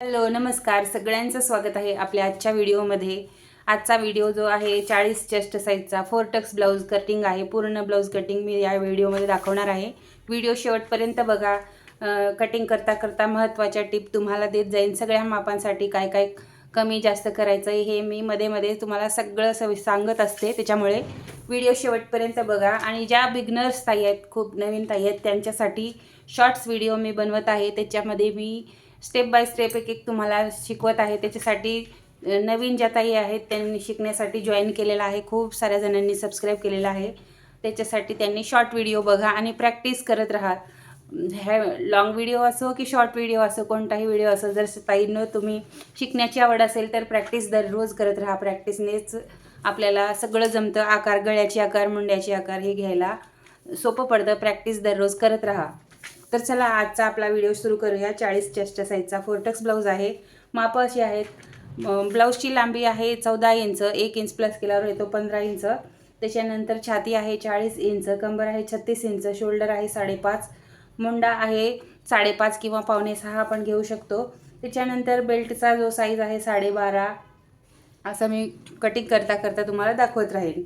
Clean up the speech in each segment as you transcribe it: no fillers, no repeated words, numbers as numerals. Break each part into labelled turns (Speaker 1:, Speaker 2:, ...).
Speaker 1: Hello नमस्कार, सगळ्यांचं स्वागत आहे आपल्या आजच्या व्हिडिओमध्ये। आजचा व्हिडिओ जो आहे 40 चेस्ट साईजचा 4 टक्स ब्लाऊज कटिंग आहे। पूर्ण ब्लाऊज कटिंग मी या व्हिडिओमध्ये दाखवणार आहे। व्हिडिओ शेवटपर्यंत बघा। कटिंग करता करता महत्त्वाच्या टिप तुम्हाला देत जाईन। सगळ्या मापांसाठी काय काय कमी जास्त करायचं आहे हे मी मध्ये मध्ये तुम्हाला सगळं सांगत असते, त्याच्यामुळे व्हिडिओ शेवटपर्यंत बघा। आणि ज्या बिगनर्स ताई आहेत, खूप नवीन ताई आहेत, त्यांच्यासाठी शॉर्ट्स व्हिडिओ मी बनवत आहे। त्याच्यामध्ये मी स्टेप बाय स्टेप एक एक तुम्हाला शिकवत आहे। त्याच्यासाठी नवीन ज्या ताई आहेत त्यांनी शिकण्यासाठी जॉईन केलेला आहे। खूप साऱ्या जणांनी सबस्क्राईब केलेला आहे। त्याच्यासाठी त्यांनी शॉर्ट व्हिडिओ बघा आणि प्रॅक्टिस करत राहा। लॉंग व्हिडिओ असो की शॉर्ट व्हिडिओ असो, कोणताही व्हिडिओ असो, जर ताईंनो तुम्ही शिकण्याची आवड असेल तर प्रॅक्टिस दररोज करत राहा। प्रॅक्टिसनेच आपल्याला सगळं जमतं। आकार, गळ्याचे आकार, मुंड्याचे आकार हे घ्यायला सोपं पडतं। प्रॅक्टिस दररोज करत राहा। तर चला आजचा आपला व्हिडिओ सुरू करूया। 40 चेस्ट साईजचा 4 टक्स ब्लाऊज आहे। माप अशी आहेत। ब्लाऊजची लांबी आहे 14 इंच, 1 इंच प्लस केल्यावर येतो 15 इंच। त्याच्यानंतर छाती आहे 40 इंच, कंबर आहे 36 इंच, शोल्डर आहे 5.5, मुंडा आहे 5.5 किंवा 5.25 आपण घेऊ शकतो। त्याच्यानंतर बेल्टचा जो साईज आहे 12.5, असं मी कटिंग करता करता तुम्हाला दाखवत राहील।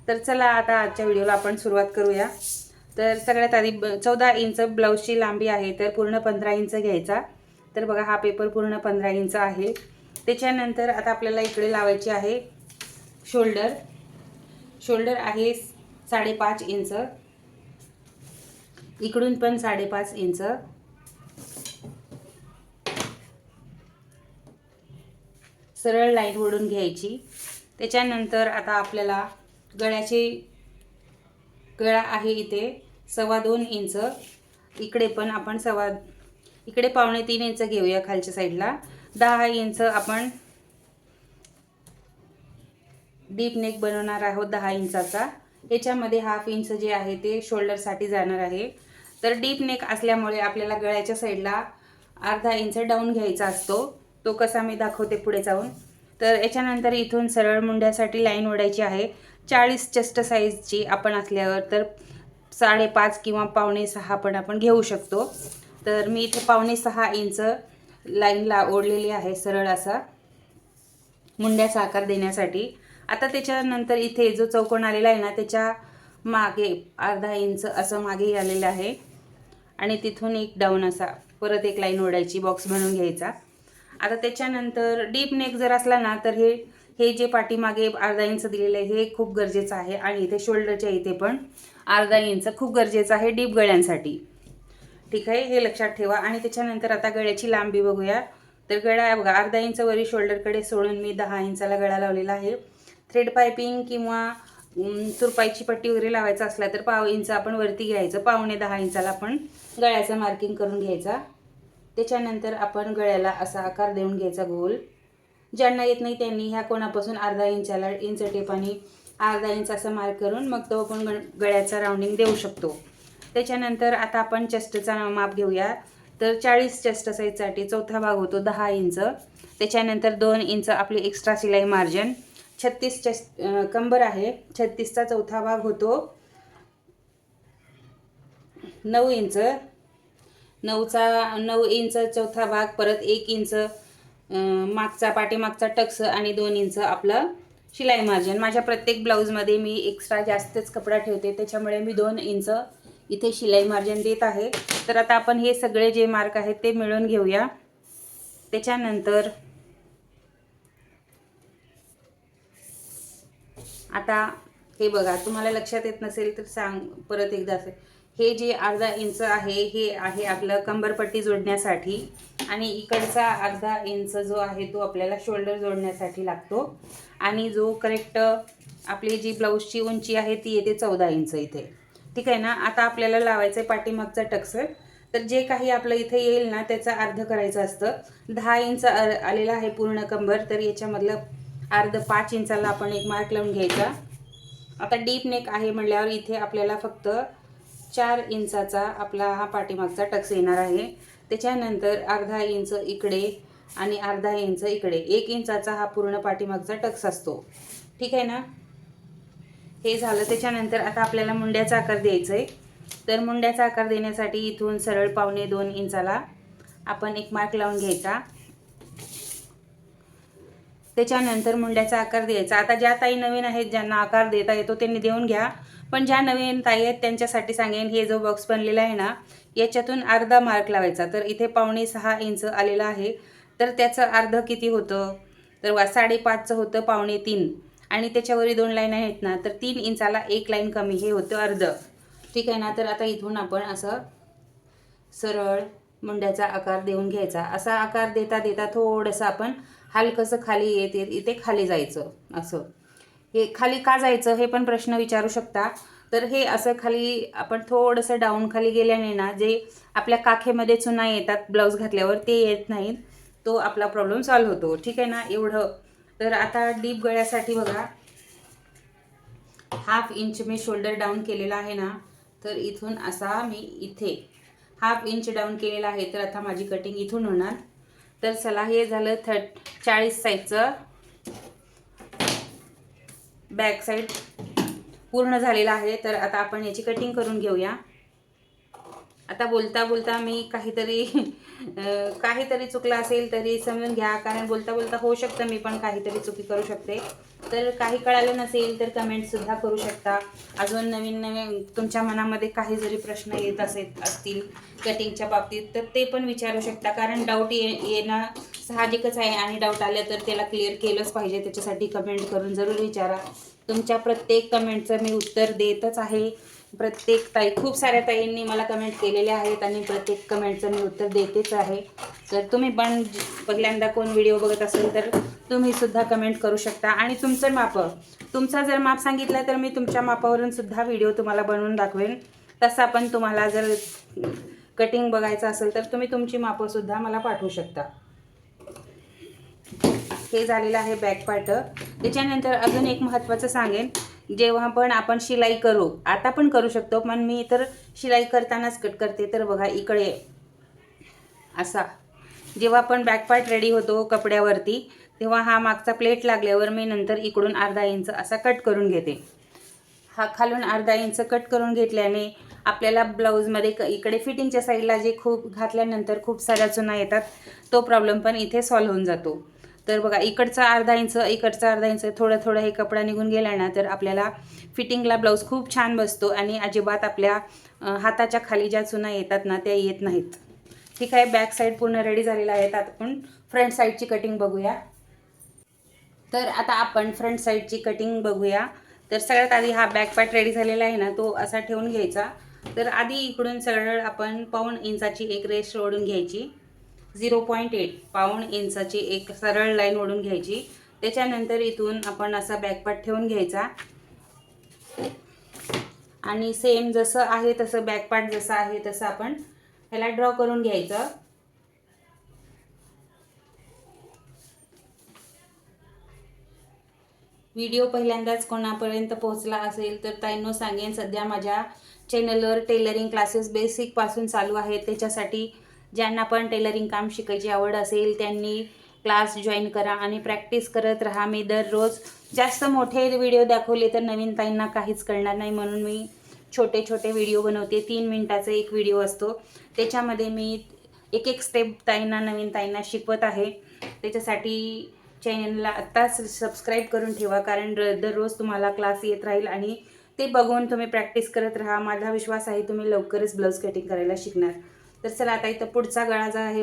Speaker 1: तर चला आता आजच्या व्हिडिओला आपण सुरुवात करूया। तर सगळ्यात आधी 14 इंच ब्लाऊजची लांबी आहे, तर पूर्ण 15 इंच घ्यायचा। तर बघा हा पेपर पूर्ण 15 इंच आहे। त्याच्यानंतर आता आपल्याला इकडे लावायची आहे शोल्डर। शोल्डर आहे 5.5 इंच, इकडून पण 5.5 इंच। सरळ लाईन ओढून घ्यायची। त्याच्यानंतर आता आपल्याला गळा आहे इथे 2.25 इंच, इकडे पण आपण इकडे 2.25 इंच घेऊया खालच्या साईडला। 10 इंच आपण डीप नेक बनवणार आहोत 10 इंचाचा। याच्यामध्ये हाफ इंच जे आहे ते शोल्डरसाठी जाणार आहे। तर डीप नेक असल्यामुळे आपल्याला गळ्याच्या साईडला अर्धा इंच डाऊन घ्यायचा असतो। तो कसा मी दाखवते पुढे जाऊन। तर याच्यानंतर इथून सरळ मुंड्यासाठी लाईन ओढायची आहे। 40 चेस्ट साईजची आपण असल्यावर तर 5.5 किंवा 5.25 पण आपण घेऊ शकतो। तर मी इथे 5.25 इंच लाईनला ओढलेली आहे सरळ असा मुंड्याचा आकार देण्यासाठी। आता त्याच्यानंतर इथे जो चौकोन आलेला आहे ना, त्याच्या मागे अर्धा इंच असं मागे आलेलं आहे आणि तिथून एक डाऊन असा परत एक लाईन ओढायची, बॉक्स बनवून घ्यायचा। आता त्याच्यानंतर डीप नेक जर असला ना तर हे जे पाठीमागे अर्धा इंच दिलेलं आहे हे खूप गरजेचं आहे। आणि इथे शोल्डरच्या इथे पण अर्धा इंच खूप गरजेचं आहे डीप गळ्यांसाठी। ठीक आहे, हे लक्षात ठेवा। आणि त्याच्यानंतर आता गळ्याची लांबी बघूया। तर गळा बघा अर्धा इंच वरी शोल्डरकडे सोडून मी 10 इंचाला गळा लावलेला आहे। थ्रेड पायपिंग किंवा तुरपाईची पट्टी वगैरे लावायचा असला तर 1/2 इंच आपण वरती घ्यायचं। 9.25 इंचाला आपण गळ्याचं मार्किंग करून घ्यायचा। त्याच्यानंतर आपण गळ्याला असा आकार देऊन घ्यायचा गोल। ज्यांना येत नाही त्यांनी ह्या कोणापासून अर्धा इंचाला इंच टेपाने अर्धा इंच असं मार्क करून मग तो आपण गळ्याचा राऊंडिंग देऊ शकतो। त्याच्यानंतर आता आपण चेस्टचा माप घेऊया। तर 40 चेस्ट साईजसाठी चौथा भाग होतो 10 इंच। त्याच्यानंतर 2 इंच आपली एक्स्ट्रा शिलाई मार्जिन। 36 चेस्ट कंबर आहे, 36चा चौथा भाग होतो 9 इंच। 9 इंच चौथा भाग, परत 1 इंच पाठीमागचा टक्स आणि 2 इंच आपलं शिलाई मार्जिन। माझ्या प्रत्येक ब्लाऊजमध्ये मी एक्स्ट्रा जास्तच कपडा ठेवते, त्याच्यामुळे मी 2 इंच इथे शिलाई मार्जिन देत आहे। तर आता आपण हे सगळे जे मार्क आहेत ते मिळून घेऊया। त्याच्यानंतर आता हे बघा, तुम्हाला लक्षात येत नसेल तर परत एकदा हे जे अर्धा इंच आहे हे आहे आपलं कंबरपट्टी जोडण्यासाठी आणि इकडचा अर्धा इंच जो आहे तो आपल्याला शोल्डर जोडण्यासाठी लागतो। आणि जो करेक्ट आपली जी ब्लाऊजची उंची आहे ती येते 14 इंच इथे। ठीक आहे ना। आता आपल्याला लावायचं आहे पाठीमागचा टक्स। तर जे काही आपलं इथे येईल ना त्याचा अर्ध करायचं असतं। 10 इंच आलेला आहे पूर्ण कंबर, तर याच्यामधलं अर्ध 5 इंचाला आपण एक मार्क लावून घ्यायचा। आता डीप नेक आहे म्हटल्यावर इथे आपल्याला फक्त 4 इंचाचा आपला हा पाठीमागचा टक्स येणार आहे। त्याच्यानंतर अर्धा इंच इकडे आणि अर्धा इंच इकडे, 1 इंचाचा हा पूर्ण पाठीमागचा टक्स असतो। ठीक आहे ना। हे झालं। त्याच्यानंतर आता आपल्याला मुंड्याचा आकार द्यायचा आहे। तर मुंड्याचा आकार देण्यासाठी इथून सरळ 1.25-2 इंचाला आपण एक मार्क लावून घ्यायचा। त्याच्यानंतर मुंड्याचा आकार द्यायचा. आता ज्या ताई नवीन आहेत ज्यांना आकार देता येतो त्यांनी देऊन घ्या, पण ज्या नवीन ताई आहेत त्यांच्यासाठी सांगेन, हे जो बॉक्स बनलेला आहे ना याच्यातून अर्धा मार्क लावायचा. तर इथे 5.6 इंच आलेला आहे, तर त्याचं अर्ध किती होतं, तर 5.5चं होतं 3.5 आणि त्याच्यावरही 2 लाईन आहेत ना, तर 3 इंचाला 1 लाईन कमी, हे होतं अर्ध. ठीक आहे ना. तर आता इथून आपण असं सरळ मुंड्याचा आकार देऊन घ्यायचा. असा आकार देता देता थोडंसं आपण हलकंसं खाली येते, इथे खाली जायचं. असं हे खाली का जायचं हे पण प्रश्न विचारू शकता. तर हे असं खाली आपण थोडंसं डाऊन खाली गेल्याने ना जे आपल्या काखेमध्ये चुना येतात ब्लाऊज घातल्यावर ते येत नाहीत, तो आपला प्रॉब्लेम सॉल्व्ह होतो. ठीक आहे ना. एवढं. तर आता डीप गळ्यासाठी बघा 1/2 इंच मी शोल्डर डाऊन केलेला आहे ना, तर इथून असा मी इथे 1/2 इंच डाऊन केलेला आहे. तर आता माझी कटिंग इथून होणार. तर चला, हे झालं 40 साईजचं बॅक साईड पूर्ण झालेलं आहे. तर आता आपण याची कटिंग करून घेऊया. आता बोलता बोलता मी काहीतरी चुकलं असेल तरी समजून घ्या, कारण बोलता बोलता होऊ शकतं मी पण काहीतरी चुकी करू शकते. तर काही कळालं नसेल तर कमेंटसुद्धा करू शकता. अजून नवीन तुमच्या मनामध्ये काही जरी प्रश्न येत असतील कटिंगच्या बाबतीत तर ते पण विचारू शकता, कारण डाऊट येणं साहजिकच आहे आणि डाऊट आलं तर त्याला क्लिअर केलंच पाहिजे. त्याच्यासाठी कमेंट करून जरूर विचारा. तुमच्या प्रत्येक कमेंटचं मी उत्तर देतच आहे. प्रत्येक ताई, खूप साऱ्या ताईंनी मला कमेंट केलेले आहेत आणि प्रत्येक कमेंटचं मी उत्तर देतेच आहे. तर तुम्ही पण पहिल्यांदा कोण व्हिडिओ बघत असेल तर तुम्हीसुद्धा कमेंट करू शकता. आणि तुमचा जर माप सांगितलं तर मी तुमच्या मापावरून सुद्धा व्हिडिओ तुम्हाला बनवून दाखवेन. तसा पण तुम्हाला जर कटिंग बघायचं असेल तर तुम्ही तुमची मापंसुद्धा मला पाठवू शकता. हे झालेलं आहे बॅक पार्ट. त्याच्यानंतर अजून एक महत्त्वाचं सांगेन, जेव्हा पण आपण शिलाई करू, आता पण करू शकतो पण मी तर शिलाई करतानाच कट करते. तर बघा इकडे असा जेव्हा पण बॅक पार्ट रेडी होतो कपड्यावरती, तेव्हा हा मागचा प्लेट लागल्यावर मी नंतर इकडून अर्धा इंच असा कट करून घेते. हा खालून अर्धा इंच कट करून घेतल्याने आपल्याला ब्लाऊजमध्ये इकडे फिटिंगच्या साईडला जे खूप घातल्यानंतर खूप साऱ्या चुना येतात, तो प्रॉब्लेम पण इथे सॉल्व्ह होऊन जातो. तर बघा इकडचा अर्धा इंच, इकडचा अर्धा इंच, थोडं थोडं हे कपडा निघून गेला ना तर आपल्याला फिटिंगला ब्लाऊज खूप छान बसतो आणि अजिबात आपल्या हाताच्या खाली ज्या चुना येतात ना त्या येत नाहीत. ठीक आहे. बॅक साईड पूर्ण रेडी झालेला आहे. आता आपण फ्रंट साईडची कटिंग बघूया. तर आता आपण फ्रंट साईडची कटिंग बघूया. तर सगळ्यात आधी हा बॅक पार्ट रेडी झालेला आहे ना, तो असा ठेवून घ्यायचा. तर आधी इकडून सरळ आपण 1/2 इंचाची एक रेष ओढून घ्यायची. 0.8 1/2 इंचाची एक सरळ लाईन ओढून घ्यायची. त्याच्यानंतर इथून आपण असा बॅक पार्ट ठेवून घ्यायचा आणि सेम जसं आहे तसं बॅक पार्ट जसं आहे तसं आपण ह्याला ड्रॉ करून घ्यायचं. व्हिडिओ पहिल्यांदाच कोणापर्यंत पोहोचला असेल तर ताईंनो सांगेन, सध्या माझ्या चॅनलवर टेलरिंग क्लासेस बेसिकपासून चालू आहेत. त्याच्यासाठी ज्यांना पण टेलरिंग काम शिकायची आवड असेल त्यांनी क्लास जॉईन करा आणि प्रॅक्टिस करत राहा. मी दररोज जास्त मोठे व्हिडिओ दाखवले तर नवीन ताईंना काहीच कळणार नाही, म्हणून मी छोटे छोटे व्हिडिओ बनवते. 3 मिनिटाचा एक व्हिडिओ असतो, त्याच्यामध्ये मी एक स्टेप ताईंना नवीन ताईंना शिकवत आहे. त्याच्यासाठी चॅनलला आत्ताच सबस्क्राईब करून ठेवा, कारण दररोज तुम्हाला क्लास येत राहील आणि ते बघून तुम्ही प्रॅक्टिस करत राहा. माझा विश्वास आहे तुम्ही लवकरच ब्लाऊज कटिंग करायला शिकणार. तर चला, आता इथं पुढचा गळा जो आहे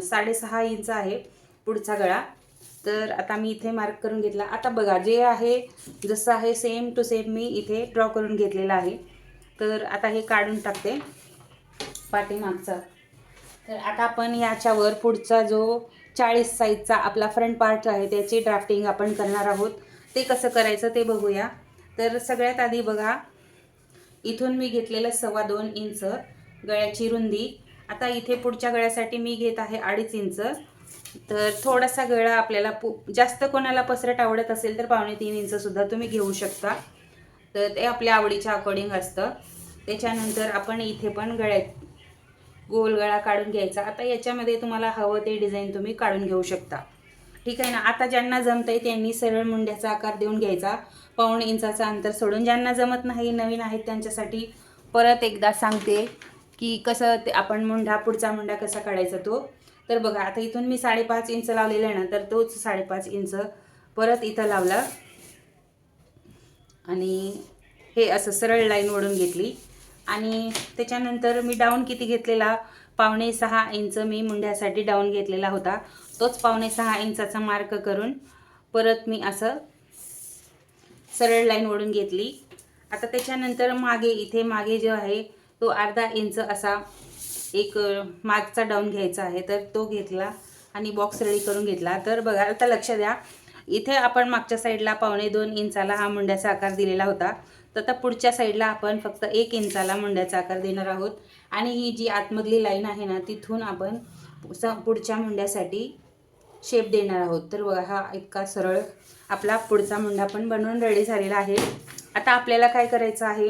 Speaker 1: 6.5 इंच आहे पुढचा गळा. तर आता मी इथे मार्क करून घेतला. आता बघा जे आहे जसं आहे सेम टू सेम मी इथे ड्रॉ करून घेतलेला आहे. तर आता हे काढून टाकते पाठीमागचा. तर आता आपण याच्यावर पुढचा जो 40 साईजचा आपला फ्रंट पार्ट आहे त्याची ड्राफ्टिंग आपण करणार आहोत. ते कसं करायचं ते बघूया. तर सगळ्यात आधी बघा इथून मी घेतलेलं 2.25 इंच गळ्याची रुंदी. आता इथे पुढच्या गळ्यासाठी मी घेत आहे 2.5 इंच. तर थोडासा गळा आपल्याला जास्त कोणाला पसरट आवडत असेल तर 2.25 इंचसुद्धा तुम्ही घेऊ शकता. तर ते आपल्या आवडीच्या अकॉर्डिंग असतं. त्याच्यानंतर आपण इथे पण गळ्यात गोल गळा काढून घ्यायचा. आता याच्यामध्ये तुम्हाला हवं ते डिझाईन तुम्ही काढून घेऊ शकता. ठीक आहे ना. आता ज्यांना जमतंय त्यांनी सरळ मुंड्याचा आकार देऊन घ्यायचा, 1/2 इंचाचा अंतर सोडून. ज्यांना जमत नाही, नवीन आहेत, त्यांच्यासाठी परत एकदा सांगते की कसं ते आपण पुढचा मुंडा कसा काढायचा तो. तर बघा आता इथून मी 5.5 इंच लावलेला आहे ना, तर तोच 5.5 इंच परत इथं लावला आणि हे असं सरळ लाईन ओढून घेतली. आणि त्याच्यानंतर मी डाऊन किती घेतलेला, 5.25 इंच मी मुंड्यासाठी डाऊन घेतलेला होता. तोच 5.25 इंचाचा मार्क करून परत मी असं सरळ लाईन ओढून घेतली. आता त्याच्यानंतर मागे इथे मागे जो आहे तो अर्धा इंच असा एक मागचा डाऊन घ्यायचा आहे, तर तो घेतला आणि बॉक्स रेडी करून घेतला. तर बघा आता लक्ष द्या, इथे आपण मागच्या साईडला 2.25 इंचाला हा मुंड्याचा आकार दिलेला होता. तर आता पुढच्या साईडला आपण फक्त 1 इंचाला मुंड्याचा आकार देणार आहोत. आणि ही जी आतमधली लाईन आहे ना, तिथून आपण पुढच्या मुंड्यासाठी शेप देणार आहोत. तर बघा हा इतका सरळ आपला पुढचा मुंडा पण बनवून रेडी झालेला आहे. आता आपल्याला काय करायचं आहे,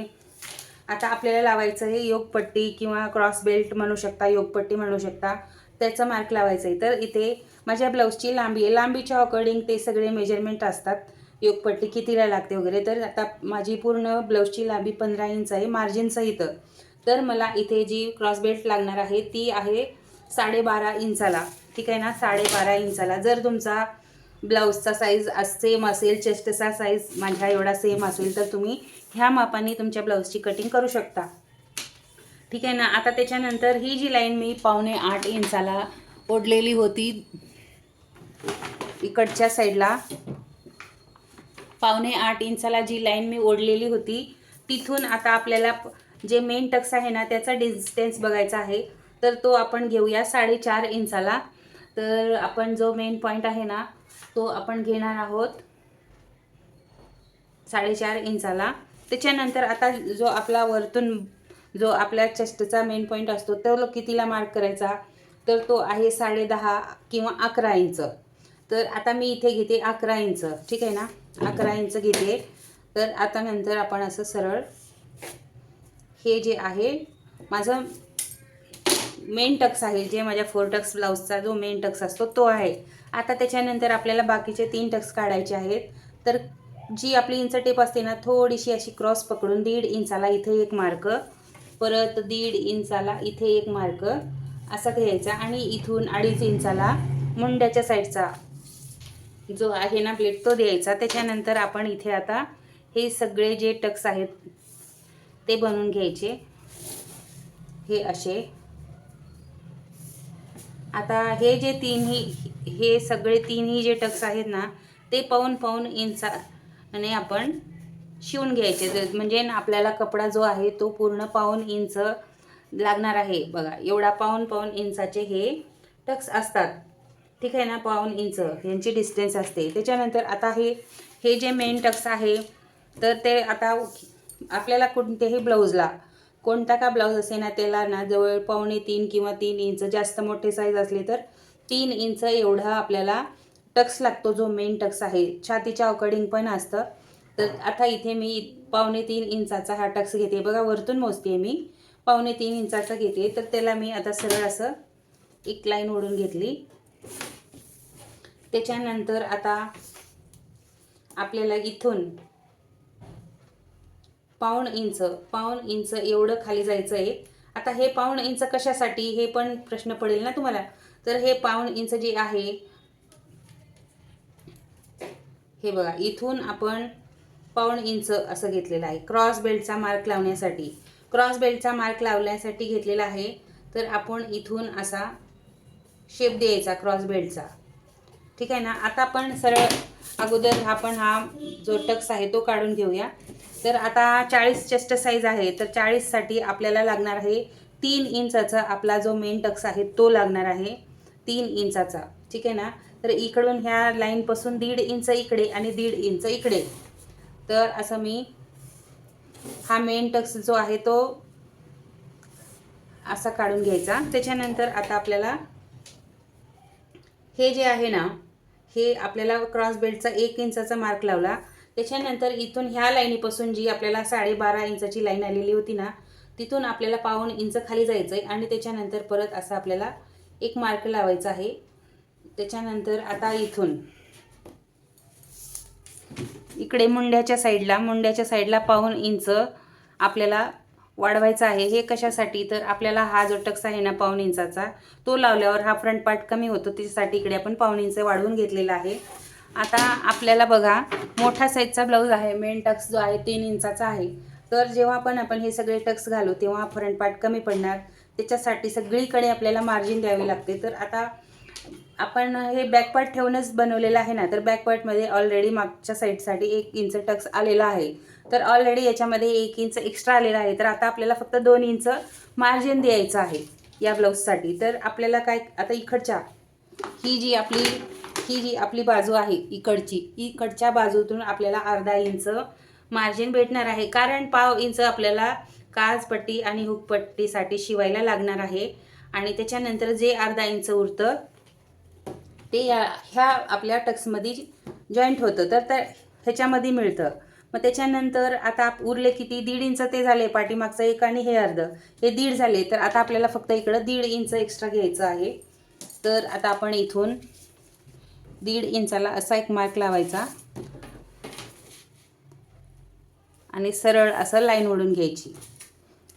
Speaker 1: आता आपल्याला लावायचं आहे योगपट्टी किंवा क्रॉस बेल्ट म्हणू शकता, योगपट्टी म्हणू शकता, त्याचा मार्क लावायचा आहे. तर इथे माझ्या ब्लाऊजची लांबी आहे, लांबीच्या अकॉर्डिंग ते सगळे मेजरमेंट असतात, योगपट्टी कितीला लागते वगैरे. तर आता माझी पूर्ण ब्लाऊजची लांबी 15 इंच आहे मार्जिन सहित. तर मला इथे जी क्रॉस बेल्ट लागणार आहे ती आहे 12.5 इंचाला. ठीक आहे ना, 12.5 इंचाला. जर तुमचा ब्लाऊजचा साईज सेम असेल, चेस्टचा साईज माझ्या एवढा सेम असेल, तर तुम्ही ह्या मापाने तुमच्या ब्लाऊजची कटिंग करू शकता. ठीक आहे ना. आता त्याच्यानंतर ही जी लाईन मी 7.25 इंचाला ओढलेली होती इकडच्या साईडला, 7.25 इंचाला जी लाईन मी ओढलेली होती, तिथून आता आपल्याला जे मेन टक्स आहे ना त्याचा डिस्टन्स बघायचा आहे. तर तो आपण घेऊया 4.5 इंचाला. तर आपण जो मेन पॉईंट आहे ना तो आपण घेणार आहोत 4.5 इंचाला. त्याच्यानंतर आता जो आपला वरतून जो आपल्या चेस्टचा मेन पॉईंट असतो तो कितीला मार्क करायचा, तर तो आहे 10.5 किंवा 11 इंच. तर आता मी इथे घेते 11 इंच. ठीक आहे ना, 11 इंच घेते. तर आता नंतर आपण असं सरळ हे जे आहे माझं मेन टक्स आहे, जे माझ्या 4 टक्स ब्लाऊजचा जो मेन टक्स असतो तो आहे. आता त्याच्यानंतर आपल्याला बाकीचे 3 टक्स काढायचे आहेत. तर जी आपली इंच टेप असते ना, थोडीशी अशी क्रॉस पकडून 1.5 इंचाला इथे एक मार्क, परत 1.5 इंचाला इथे एक मार्क असा घ्यायचा आणि इथून 2.5 इंचाला मुंड्याच्या साईडचा जो आहे ना प्लेट तो द्यायचा. त्याच्यानंतर आपण इथे आता हे सगळे जे टक्स आहेत ते बनवून घ्यायचे, हे असे. आता हे जे हे सगळे तिन्ही जे टक्स आहेत ना ते पाऊण इंचाने आपण शिवून घ्यायचे. म्हणजे आपल्याला कपडा जो आहे तो पूर्ण 1.25 इंच लागणार आहे. बघा एवढा 1.25 इंचाचे हे टक्स असतात. ठीक आहे ना, 1.25 इंच यांची डिस्टन्स असते. त्याच्यानंतर आता हे जे मेन टक्स आहे तर ते आता आपल्याला कोणत्याही ब्लाऊजला कोणता का ब्लाऊज असे ना त्याला ना जवळ 2.25 किंवा 3 इंच, जास्त मोठे साईज असले तर 3 इंच एवढा आपल्याला टक्स लागतो, जो मेन टक्स आहे. छातीच्या अकॉर्डिंग पण असतं. तर आता इथे मी 2.25 इंचाचा हा टक्स घेते. बघा वरतून मोजते मी 2.25 इंचाचा घेते. तर त्याला मी आता सरळ असं एक लाईन ओढून घेतली. त्याच्यानंतर आता आपल्याला इथून 1.25 इंच एवढं खाली जायचं आहे. आता हे 1.25 इंच कशासाठी हे पण प्रश्न पडेल ना तुम्हाला. तर हे 1.25 इंच जे आहे हे बघा इथून आपण 1.25 इंच असं घेतलेलं आहे क्रॉस बेल्टचा मार्क लावण्यासाठी. क्रॉस बेल्टचा मार्क लावण्यासाठी घेतलेला आहे. तर आपण इथून असा शेप द्यायचा क्रॉस बेल्टचा. ठीक आहे ना. आता आपण सरळ अगोदर आपण हा जो टक्स आहे तो काढून घेऊया. तर आता 40 चेस्ट साईज आहे. तर 40 साठी आपल्याला लागणार आहे 3 इंचाचा आपला जो मेन टक्स आहे तो लागणार आहे 3 इंचाचा. ठीक आहे ना. तर इकडून ह्या लाईनपासून 1.5 इंच इकडे आणि 1.5 इंच इकडे. तर असं मी हा मेन टक्स जो आहे तो असा काढून घ्यायचा. त्याच्यानंतर आता आपल्याला हे जे आहे ना हे आपल्याला क्रॉस बेल्टचा 1 इंचाचा मार्क लावला. त्याच्यानंतर इथून ह्या लाईनीपासून जी आपल्याला 12.5 इंचाची लाईन आलेली होती ना तिथून आपल्याला 1.25 इंच खाली जायचं आहे आणि त्याच्यानंतर परत असं आपल्याला एक मार्क लावायचा आहे. त्याच्यानंतर आता इथून इकडे मुंड्याच्या साईडला 1.25 इंच आपल्याला वाढवायचा आहे. हे कशासाठी, तर आपल्याला हा जो टक्स आहे ना 1.5 इंचाचा, तो लावल्यावर हा फ्रंट पार्ट कमी होतो, त्याच्यासाठी इकडे आपण 1.5 इंच वाढवून घेतलेला आहे. आता आपल्याला बघा मोठा साईजचा ब्लाऊज आहे, मेन टक्स जो आहे 3 इंचाचा आहे. तर जेव्हा पण आपण हे सगळे टक्स घालू तेव्हा फ्रंट पार्ट कमी पडणार, त्याच्यासाठी सगळीकडे आपल्याला मार्जिन द्यावी लागते. तर आता आपण हे बॅक पार्ट ठेवूनच बनवलेलं आहे ना, तर बॅक पार्टमध्ये ऑलरेडी मागच्या साईडसाठी 1 इंच टक्स आलेला आहे. तर ऑलरेडी याच्यामध्ये 1 इंच एक्स्ट्रा आलेला आहे. तर आता आपल्याला फक्त 2 इंच मार्जिन द्यायचं आहे या ब्लाऊजसाठी. तर आपल्याला काय, आता इकडच्या ही जी आपली बाजू आहे इकडच्या बाजूतून आपल्याला अर्धा इंच मार्जिन भेटणार आहे. कारण 1/2 इंच आपल्याला काजपट्टी आणि हुकपट्टीसाठी शिवायला लागणार आहे. आणि त्याच्यानंतर जे अर्धा इंच उरतं ते ह्या आपल्या टक्समध्ये जॉईंट होतं, तर ह्याच्यामध्ये मिळतं. मग त्याच्यानंतर आता उरले किती, 1.5 इंच ते झाले, पाठीमागचं 1 आणि हे अर्ध, हे 1.5 झाले. तर आता आपल्याला फक्त इकडं 1.5 इंच एक्स्ट्रा घ्यायचं आहे. तर आता आपण इथून 1.5 इंचाला असा एक मार्क लावायचा आणि सरळ असं लाईन ओढून घ्यायची.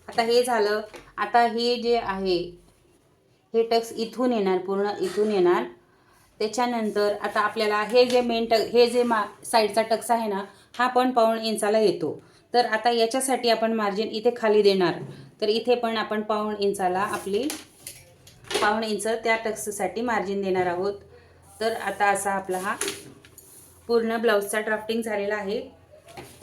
Speaker 1: आता हे झालं. आता हे जे आहे हे टक्स इथून येणार, पूर्ण इथून येणार. त्याच्यानंतर आता आपल्याला हे जे हे जे साईडचा टक्स आहे ना, हा पण 1.5 इंचाला येतो. तर आता याच्यासाठी आपण मार्जिन इथे खाली देणार. तर इथे पण आपण 1.5 इंचाला आपली 1.5 इंच त्या टक्ससाठी मार्जिन देणार आहोत. तर आता असा आपला हा पूर्ण ब्लाऊजचा ड्राफ्टिंग झालेला आहे.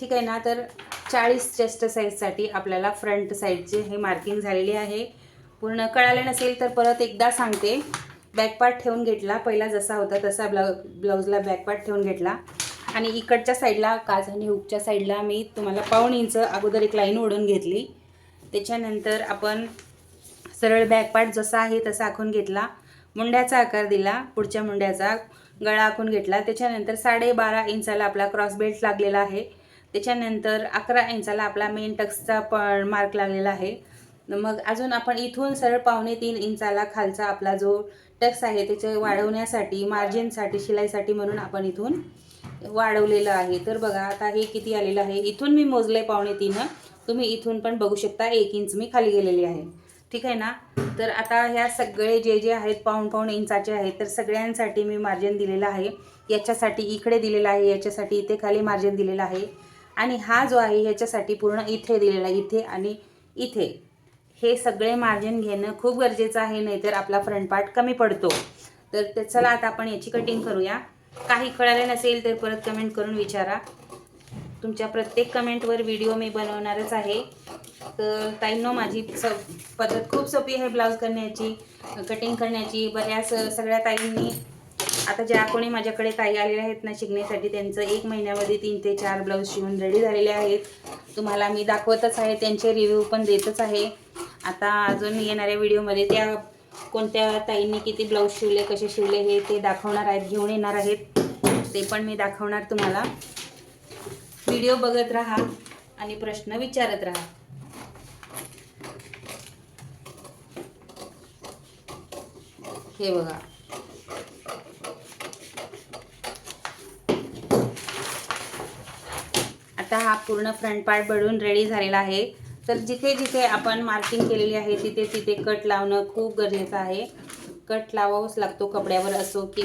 Speaker 1: ठीक आहे ना. तर 40 चेस्ट साईजसाठी आपल्याला फ्रंट साईडचे हे मार्किंग झालेले आहे. पूर्ण कळाले नसेल तर परत एकदा सांगते. बॅक पार्ट ठेवून घेतला, पहिला जसा होता तसा ब्लाऊजला बॅक पार्ट ठेवून घेतला आणि इकडच्या साईडला काज आणि हुकच्या साईडला मी तुम्हाला 1.5 इंच अगोदर एक लाईन ओढून घेतली. त्याच्यानंतर आपण सरळ बॅक पार्ट जसा आहे तसा आखून घेतला, मुंड्याचा आकार दिला, पुढच्या मुंड्याचा गळा आखून घेतला. त्याच्यानंतर 12.5 इंचाला आपला क्रॉस बेल्ट लागलेला आहे. त्याच्यानंतर 11 इंचाला आपला मेन टक्सचा मार्क लागलेला आहे. मग अजून आपण इथून सरळ 2.25 इंचाला खालचा आपला जो टक्स आहे त्याचे वाढवण्यासाठी, मार्जिनसाठी, शिलाईसाठी म्हणून आपण इथून वाढवलेलं आहे. तर बघा आता हे किती आलेलं आहे, इथून मी मोजले 2.25, तुम्ही इथून पण बघू शकता 1 इंच मी खाली गेलेली आहे. ठीक आहे ना. तर आता ह्या सगळे जे आहेत 1.5 इंचाचे आहेत, तर सगळ्यांसाठी मी मार्जिन दिलेलं आहे. याच्यासाठी इकडे दिलेलं आहे, याच्यासाठी इथे खाली मार्जिन दिलेलं आहे आणि हा जो आहे ह्याच्यासाठी पूर्ण इथे दिलेला आहे, इथे आणि इथे. हे सगळे मार्जिन घेणं खूप गरजेचं आहे, नाहीतर आपला फ्रंट पार्ट कमी पडतो. तर चला आता आपण याची कटिंग करूया. काही कळाले नसेल तर परत कमेंट करून विचारा. तुमच्या प्रत्येक कमेंटवर व्हिडिओ मी बनवणारच आहे. तर ताईंनो, माझी पद्धत खूप सोपी आहे ब्लाऊज करण्याची, कटिंग करण्याची. बऱ्याच सगळ्या ताईंनी आता ज्या कोणी माझ्याकडे ताई आलेल्या आहेत ना शिकण्यासाठी, त्यांचं 1 महिन्यामध्ये 3 ते 4 ब्लाऊज शिवून रेडी झालेले आहेत. तुम्हाला मी दाखवतच आहे, त्यांचे रिव्ह्यू पण देतच आहे. आता अजून येणाऱ्या व्हिडिओमध्ये त्या कोणत्या ताईंनी किती ब्लाऊज शिवले, कसे शिवले हे ते दाखवणार आहेत, घेऊन येणार आहेत. ते पण मी दाखवणार तुम्हाला. व्हिडिओ बघत राहा आणि प्रश्न विचारत राहा. हे बघा, आता हा पूर्ण फ्रंट पार्ट बनवून रेडी झालेला आहे. तर जिथे जिथे आपण मार्किंग केलेली आहे तिथे तिथे कट लावणं खूप गरजेचं आहे. कट लावावाच लागतो कपड्यावर, असो की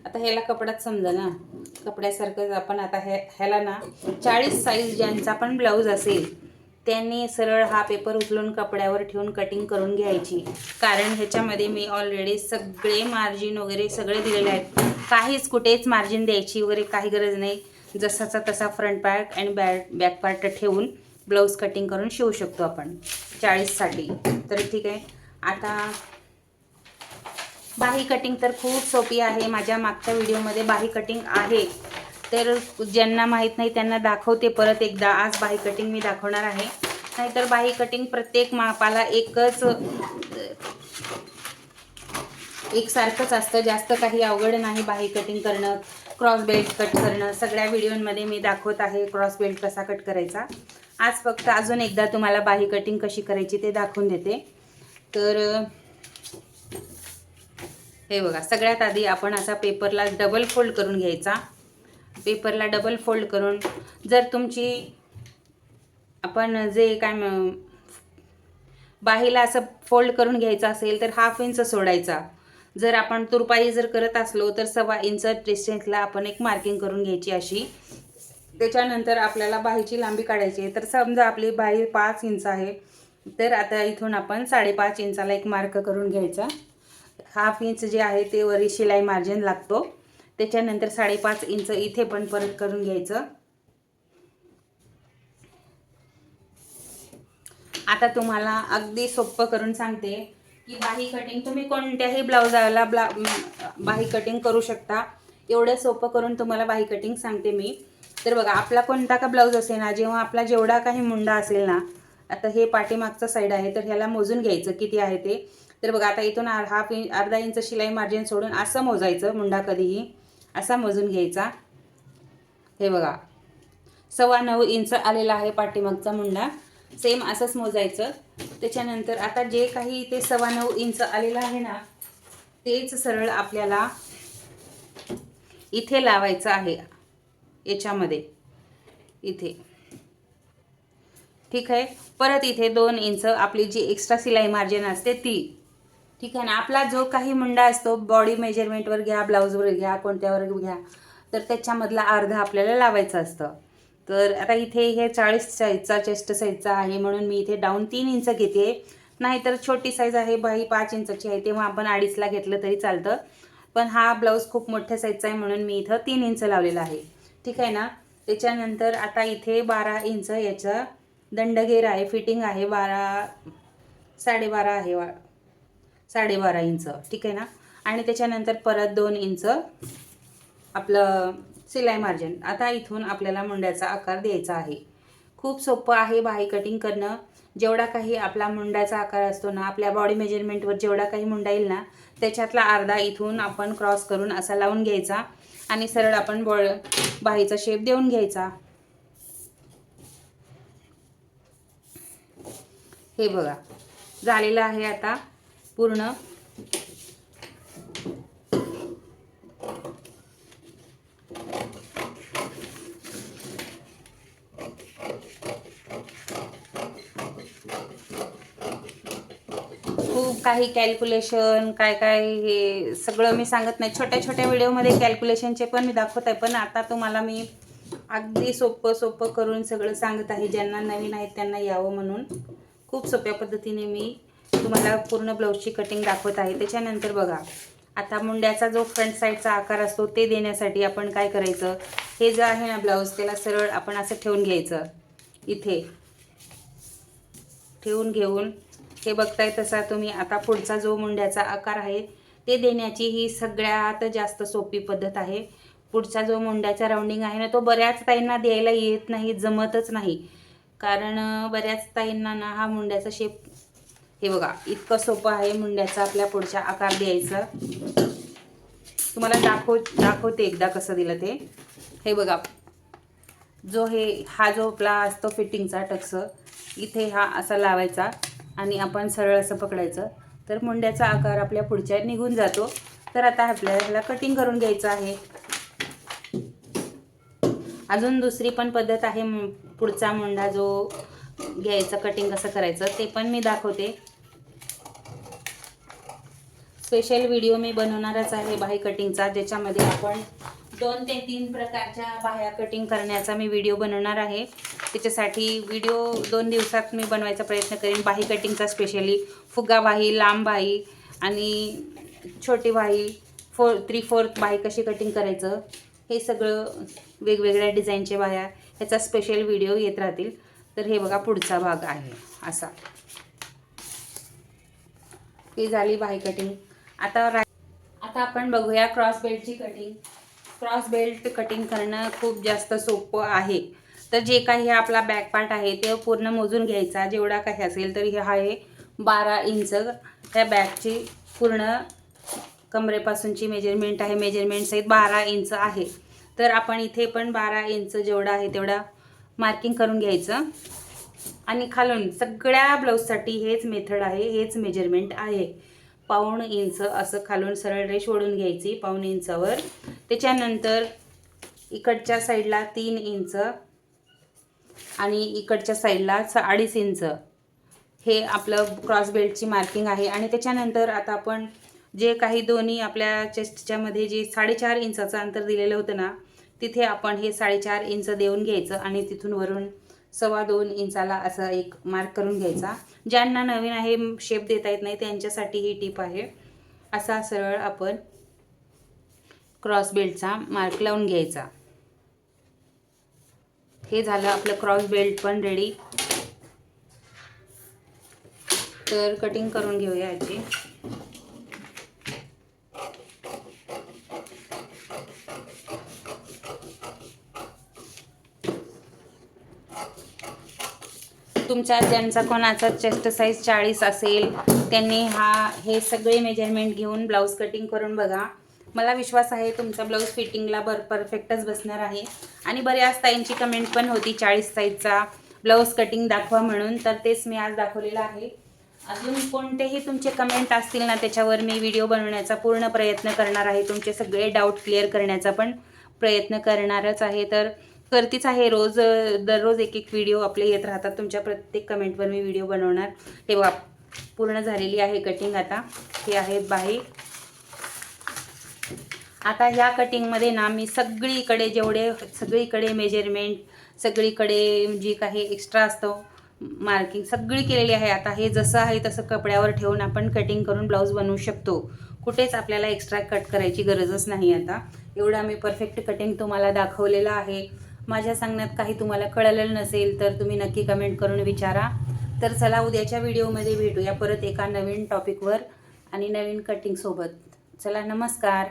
Speaker 1: आता ह्याला कपड्यात समजा ना, कपड्यासारखंच आपण आता ह्याला ना 40 साईज ज्यांचा पण ब्लाऊज असेल त्यांनी सरळ हा पेपर उचलून कपड्यावर ठेवून कटिंग करून घ्यायची. कारण ह्याच्यामध्ये मी ऑलरेडी सगळे मार्जिन वगैरे सगळे दिलेले आहेत. काहीच कुठेच मार्जिन द्यायची वगैरे काही गरज नाही. जसाचा तसा फ्रंट पार्ट आणि बॅक पार्ट ठेवून ब्लाऊज कटिंग करून शिवू शकतो आपण 40साठी. तर ठीक आहे. आता बाही कटिंग तर खूप सोपी आहे. माझ्या मागच्या व्हिडिओमध्ये बाही कटिंग आहे, तर ज्यांना माहीत नाही त्यांना दाखवते परत एकदा. आज बाही कटिंग मी दाखवणार आहे. नाहीतर बाही कटिंग प्रत्येक मापाला एकसारखंच असतं, जास्त काही अवघड नाही बाही कटिंग करणं. क्रॉस बेल्ट कट करणं सगळ्या व्हिडिओमध्ये मी दाखवत आहे, क्रॉस बेल्ट कसा कट करायचा. आज फक्त अजून एकदा तुम्हाला बाही कटिंग कशी करायची ते दाखवून देते. तर हे बघा, सगळ्यात आधी आपण असा पेपरला डबल फोल्ड करून घ्यायचा. पेपरला डबल फोल्ड करून जर तुमची आपण जे काय बाहीला असं फोल्ड करून घ्यायचं असेल तर 1/2 इंच सोडायचा. जर आपण तुरपाई जर करत असलो तर 1.25 इंच डिस्टन्सला आपण एक मार्किंग करून घ्यायची अशी. त्याच्यानंतर आपल्याला बाहीची लांबी काढायची आहे. तर समजा आपली बाही 5 इंच आहे, तर आता इथून आपण 5.5 इंचाला एक मार्क करून घ्यायचा. 1/2 इंच जे आहे ते वरी शिलाई मार्जिन लागतो. त्याच्यानंतर 5.5 इंच इथे पण परत करून घ्यायचं. आता तुम्हाला अगदी सोपं करून सांगते की बाही कटिंग तुम्ही कोणत्याही ब्लाउजाला बाही कटिंग करू शकता. एवढं सोपं करून तुम्हाला बाही कटिंग सांगते मी. तर बघा, आपला कोणता का ब्लाऊज असेल ना, जेव्हा आपला जेवढा काही मुंडा असेल ना, आता हे पाठीमागचा साईड आहे तर ह्याला मोजून घ्यायचं किती आहे ते. तर बघा, आता इथून अर्धा इंच शिलाई मार्जिन सोडून असं मोजायचं. मुंडा कधीही असा मोजून घ्यायचा. हे बघा, 9.25 इंच आलेला आहे पाठीमागचा मुंडा. सेम असंच मोजायचं. त्याच्यानंतर आता जे काही ते 9.25 इंच आलेलं आहे ना, तेच सरळ आपल्याला इथे लावायचं आहे, याच्यामध्ये इथे. ठीक आहे. परत इथे 2 इंच आपली जी एक्स्ट्रा शिलाई मार्जिन असते ती. ठीक आहे ना. आपला जो काही मुंडा असतो, बॉडी मेजरमेंटवर घ्या, ब्लाऊजवर घ्या, कोणत्यावर घ्या, तर त्याच्यामधला अर्धा आपल्याला लावायचं असतं. तर आता इथे हे 40 साईजचा चेस्ट साईजचा आहे म्हणून मी इथे डाऊन 3 इंच घेते. नाहीतर छोटी साईज आहे, बाही 5 इंचची आहे, तेव्हा आपण 2.5ला घेतलं तरी चालतं. पण हा ब्लाऊज खूप मोठ्या साईजचा आहे म्हणून मी इथं 3 इंच लावलेला आहे. ठीक आहे ना. त्याच्यानंतर आता इथे 12 इंच याचा दंडगेर आहे, फिटिंग आहे. 12.5 आहे, 12.5 इंच. ठीक आहे ना. आणि त्याच्यानंतर परत 2 इंच आपलं शिलाई मार्जिन. आता इथून आपल्याला मुंड्याचा आकार द्यायचा आहे. खूप सोपं आहे बाही कटिंग करणं. जेवढा काही आपला मुंड्याचा आकार असतो ना, आपल्या बॉडी मेजरमेंटवर जेवढा काही मुंडा येईल ना, त्याच्यातला अर्धा इथून आपण क्रॉस करून असा लावून घ्यायचा आणि सरळ आपण बाहीचा शेप देऊन घ्यायचा. हे बघा, झालेलं आहे आता पूर्ण. खूप काही कॅल्क्युलेशन काय काय हे सगळं मी सांगत नाही. छोट्या छोट्या व्हिडिओमध्ये कॅल्क्युलेशनचे पण मी दाखवत आहे, पण आता तुम्हाला मी अगदी सोपं करून सगळं सांगत आहे. ज्यांना नवीन आहेत त्यांना यावं म्हणून खूप सोप्या पद्धतीने मी तुम्हाला पूर्ण ब्लाऊजची कटिंग दाखवत आहे. त्याच्यानंतर बघा, आता मुंड्याचा जो फ्रंट साईडचा आकार असतो ते देण्यासाठी आपण काय करायचं, हे जे आहे ना ब्लाऊज, त्याला सरळ आपण असं ठेवून घ्यायचं. इथे ठेवून घेऊन हे बघताय तसा तुम्ही आता पुढचा जो मुंड्याचा आकार आहे ते देण्याची ही सगळ्यात जास्त सोपी पद्धत आहे. पुढचा जो मुंड्याचा राऊंडिंग आहे ना, तो बऱ्याच ताईंना द्यायला येत नाही, जमतच नाही. कारण बऱ्याच ताईंना ना हा मुंड्याचा शेप, हे बघा, इतकं सोपं आहे मुंड्याचा आपल्या पुढच्या आकार द्यायचा. तुम्हाला दाखवते एकदा कसं दिलं ते. हे बघा, हा जो आपला असतो फिटिंगचा टक्स, इथे हा असा लावायचा आणि आपण सरळ असं पकडायचं, तर मुंड्याचा आकार आपल्या पुढच्या निघून जातो. तर आता आपल्याला ह्याला कटिंग करून घ्यायचं आहे. अजून दुसरी पण पद्धत आहे पुढचा मुंडा जो घ्यायचा, कटिंग कसं करायचं ते पण मी दाखवते. स्पेशल व्हिडिओ मी बनवणारच आहे बाही कटिंगचा, ज्याच्यामध्ये आपण 2 ते 3 प्रकारच्या बाह्या कटिंग करण्याचा मी व्हिडिओ बनवणार आहे. त्याच्यासाठी व्हिडिओ 2 दिवसात मी बनवायचा प्रयत्न करेन. बाही कटिंगचा स्पेशली फुगा बाही, लांब बाही आणि छोटी बाही, 3/4 बाही कशी कटिंग करायचं, हे सगळं वेगवेगळ्या डिझाईनचे बाह्या, ह्याचा स्पेशल व्हिडिओ येत राहतील. तर हे बघा, पुढचा भाग आहे असा. ही झाली बाही कटिंग. आता आपण बघूया क्रॉस बेल्टची कटिंग. क्रॉस बेल्ट कटिंग करणं खूप जास्त सोपं आहे. तर जे काही आपला बॅक पार्ट आहे ते पूर्ण मोजून घ्यायचा. जेवढा काही असेल तर हे आहे 12 इंच. त्या बॅकची पूर्ण कमरेपासूनची मेजरमेंट आहे. मेजरमेंट सहित 12 इंच आहे. तर आपण इथे पण 12 इंच जेवढा आहे तेवढा मार्किंग करून घ्यायचं. आणि खालून सगळ्या ब्लाऊजसाठी हेच मेथड आहे, हेच मेजरमेंट आहे. 1/2 इंच असं खालून सरळ रेष ओढून घ्यायची 1/2 इंचावर. त्याच्यानंतर इकडच्या साईडला 3 इंच आणि इकडच्या साईडला 2.5 इंच हे आपलं क्रॉस बेल्टची मार्किंग आहे. आणि त्याच्यानंतर आता आपण जे काही दोन्ही आपल्या चेस्टच्या मध्ये जे 4.5 इंचाचं अंतर दिलेलं होतं ना, तिथे आपण हे 4.5 इंच देऊन घ्यायचं आणि तिथून वरून 2.25 इंचाला असं एक मार्क करून घ्यायचा. ज्यांना नवीन आहे, शेप देता येत नाही, त्यांच्यासाठी ही टिप आहे. असा सरळ आपण क्रॉस बेल्टचा मार्क लावून घ्यायचा. हे झालं आपलं क्रॉस बेल्ट पण रेडी. तर कटिंग करून घेऊया याची. तुमच्या ज्यांचा कोणाचा चेस्ट साईज 40 असेल त्यांनी हे सगळे मेजरमेंट घेऊन ब्लाऊज कटिंग करून बघा. मला विश्वास आहे तुमचा ब्लाऊज फिटिंगला परफेक्टच बसणार आहे. आणि बऱ्याच ताईंची कमेंट पण होती 40 साईजचा ब्लाऊज कटिंग दाखवा म्हणून, तर तेच मी आज दाखवलेलं आहे. अजून कोणतेही तुमचे कमेंट असतील ना, त्याच्यावर मी व्हिडिओ बनवण्याचा पूर्ण प्रयत्न करणार आहे. तुमचे सगळे डाऊट क्लिअर करण्याचा पण प्रयत्न करणारच आहे. तर करतीच आहे, दररोज एक व्हिडिओ आपले येत राहतात. तुमच्या प्रत्येक कमेंटवर मी व्हिडिओ बनवणार. हे पूर्ण झालेली आहे कटिंग. आता हे आहेत बाही. आता ह्या कटिंगमध्ये ना मी सगळीकडे मेजरमेंट, सगळीकडे जी काही एक्स्ट्रा असतो मार्किंग सगळी केलेली आहे. आता हे जसं आहे तसं कपड्यावर ठेवून आपण कटिंग करून ब्लाऊज बनवू शकतो. कुठेच आपल्याला एक्स्ट्रा कट करायची गरजच नाही. आता एवढा मी परफेक्ट कटिंग तुम्हाला दाखवलेलं आहे. माझ्या सांगण्यात काही तुम्हाला कळलेलं नसेल तर तुम्ही नक्की कमेंट करून विचारा. तर चला, उद्याच्या व्हिडिओमध्ये भेटूया परत एका नवीन टॉपिकवर आणि नवीन कटिंगसोबत. चला, नमस्कार.